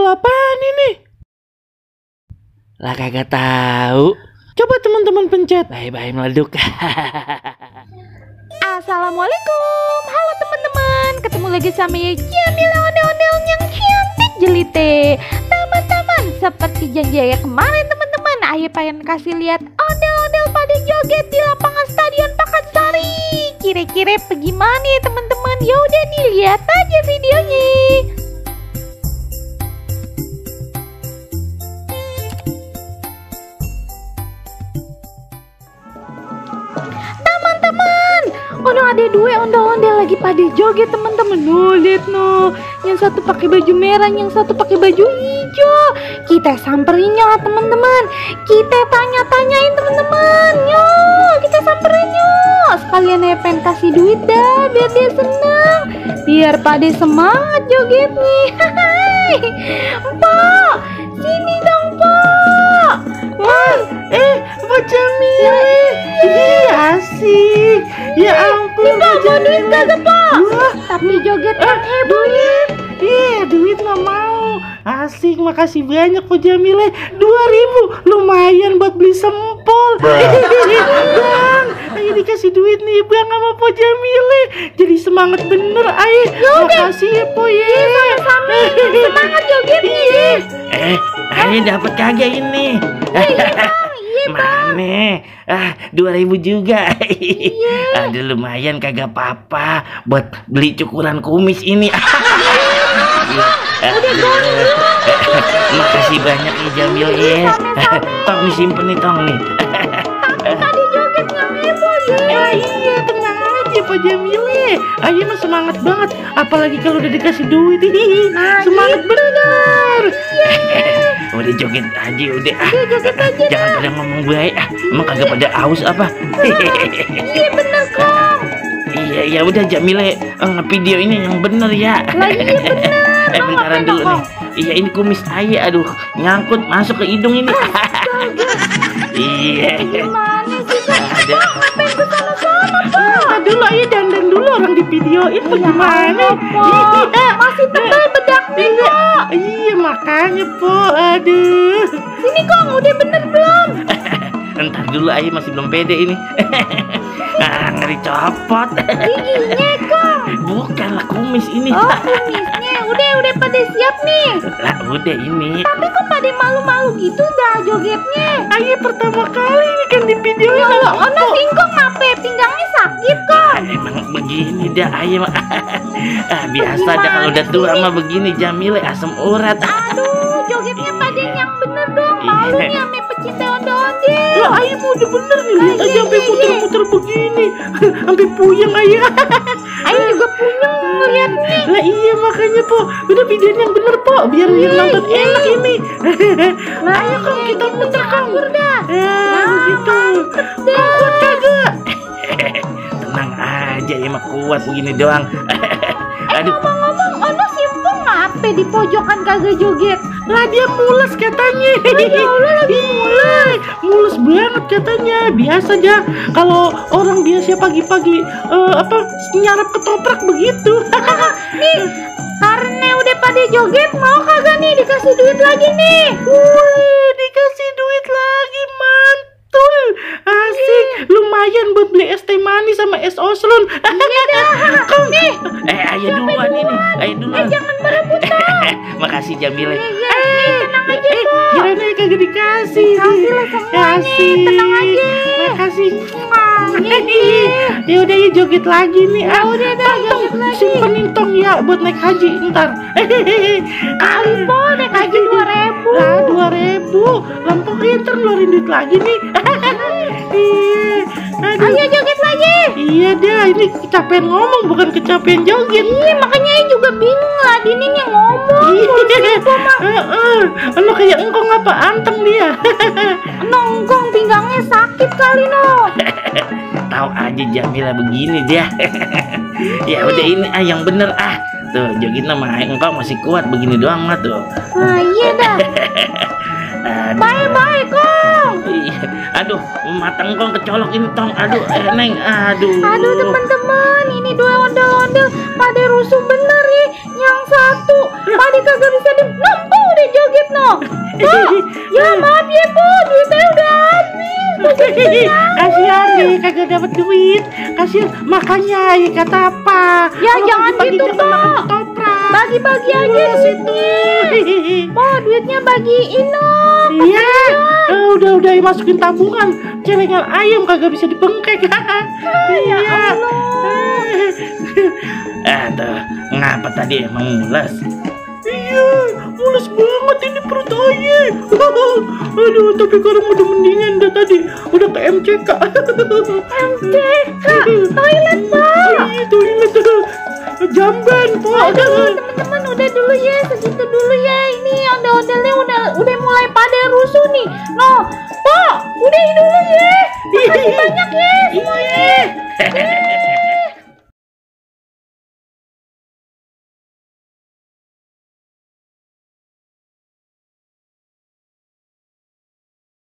apaan ini? Lah kagak tahu. Coba teman-teman pencet. Bye-bye meleduk. Assalamualaikum. Halo teman-teman. Ketemu lagi sama Jamila ondel-ondel yang cantik jelite. Teman-teman, seperti janji ya kemarin teman-teman, Ayo pengen kasih lihat ondel-ondel pada joget di lapangan Stadion Pakansari. Kira-kira bagaimana ya teman-teman? Yaudah nih, lihat aja videonya. Teman-teman, ada dua ondel-ondel lagi pada joget teman-teman. Lihat yang satu pakai baju merah, yang satu pakai baju hijau. Kita samperin ya teman-teman. Kita tanya-tanyain teman-teman. Yo, kita samperin yo. Sekalian pengen kasih duit dah biar dia senang, biar pada semangat joget nih. Hai, Pak, sini dong Pak. Pak Jamil. Asik. Ya ampun, Pak, mau duit kagak Pak? Tapi joget yang heboh ya. Duit nggak mau. Asik, makasih banyak Pak Jamil. 2.000 lumayan buat beli sempol. Bang, ayo dikasih duit nih Bang sama Pak Jamil. Jadi semangat bener ayo. Makasih ya Po ya. Sama-sama, semangat jogetnya. Ayo dapat kagak ini? Mana? 2.000 juga. Aduh lumayan kagak apa-apa buat beli cukuran kumis ini. Makasih banyak ya Jamil ya. Tong nih simpen nih Tong nih. Tadi joget yang heboh ya. Iya tenang aja Pak Jamil. Ayo mah semangat banget. Apalagi kalau udah dikasih duit. Semangat bener. Udah joget aja udah. Jangan pada ngomong baik. Emang kagak pada aus apa? Iya bener Kong. Iya udah Jamil video ini yang bener ya. Bener. Bentaran dulu nih. Iya ini kumis ayah, aduh nyangkut masuk ke hidung ini. Iya. Gimana sih Kak? Ngapain ke sana-sana Pak? Dulu ayah dandan dulu orang di video itu gimana? Masih tebal bedaknya Kok. Iya makanya Po, aduh. Sini Kong, udah bener belum? Entar dulu ayah masih belum pede ini. Ngeri copot. Giginya Kong. Bukan lah kumis ini. Oh kumisnya, udah pada siap nih. Lah udah ini. Tapi kok pada malu-malu gitu dah jogetnya? Ayah pertama kali ini kan di video. Ya Allah, Ono singkong ngapain? Pinggangnya sakit kok. Emang begini dah ayah mah. Biasa dah kalau udah tua mah begini Jamil asam urat. Aduh, jogetnya pada yang bener dong. Malu nih sama pecinta ondel-ondel. Lah ayah mau udah bener nih. Lihat aja sampai muter-muter begini. Sampai puyeng ayah. Ayah juga puyeng ngeliatnya. Lah iya makanya Po, udah videonya yang bener Po, biar nonton enak ini. Ayo Kong kita muter Kong. Dah. Begitu. Kuat kagak? Tenang aja ya mah kuat begini doang. Aduh. Ngomong-ngomong, Ono simpung ngapain di pojokan kagak joget? Lah dia mules katanya. Ya Allah lagi mules. Mules banget katanya. Biasa aja kalau orang biasa pagi-pagi nyarap ketoprak begitu. Nih, karena udah pada joget, mau kagak nih dikasih duit lagi nih? Wih, dikasih duit lagi, mantul. Asik, lumayan buat beli es teh manis sama es oslon. Iya dah. Nih, ayo duluan ini. Ayo duluan. jangan berebutan. Makasih Jamil. Tenang aja Po. Kirain kagak dikasih. Kasih lah semuanya, tenang aja. Makasih. Nih. Ya udah ya joget lagi nih. Udah dah, joget lagi. Simpenin Tong ya buat naik haji ntar. Kali Po, naik haji 2.000. 2.000. Lampau ntar ngeluarin duit lagi nih. Ayo joget lagi. Iya dah, ini kecapean ngomong bukan kecapean joget. Iya, makanya Ayah juga bingung lah, Dinin yang ngomong. Lo kayak engkong apa anteng dia. Nongkong pinggangnya sakit kali no. Tahu aja Jamila begini dia. Ya udah ini yang bener tuh joget nama engkong masih kuat begini doang mah tuh. Nah iya dah. Bye Kong. Aduh mata engkong kecolok ini Tong. Aduh Neng. Aduh Teman-teman, ini dua ondel-ondel pada rusuh bener nih. Yang satu pada kagak bisa nempuh deh joget no. Po, ya maaf ya po, duitnya udah habis. Kasihan deh kagak dapat duit. Kasihan makanya ya kata apa? Ya Kalau jangan bagi-bagi gitu jangan makan po. ketoprak. Bagi-bagi aja duitnya. Po, duitnya bagiin no. Iya, udah masukin tabungan. Celengan ayam kagak bisa dibengkek. Ya Allah. Aduh, ngapa tadi emang mules? Iya, mules banget ini perut ayah. Aduh, tapi sekarang udah mendingan dah tadi. Udah ke MCK. MCK, toilet Pak. Iya, toilet. Jamban, Pak. Teman-teman udah dulu ya, segitu dulu ya. Ini ondel-ondelnya udah mulai pada rusuh nih. No, Pak, udah dulu ya. Makasih banyak ya semuanya.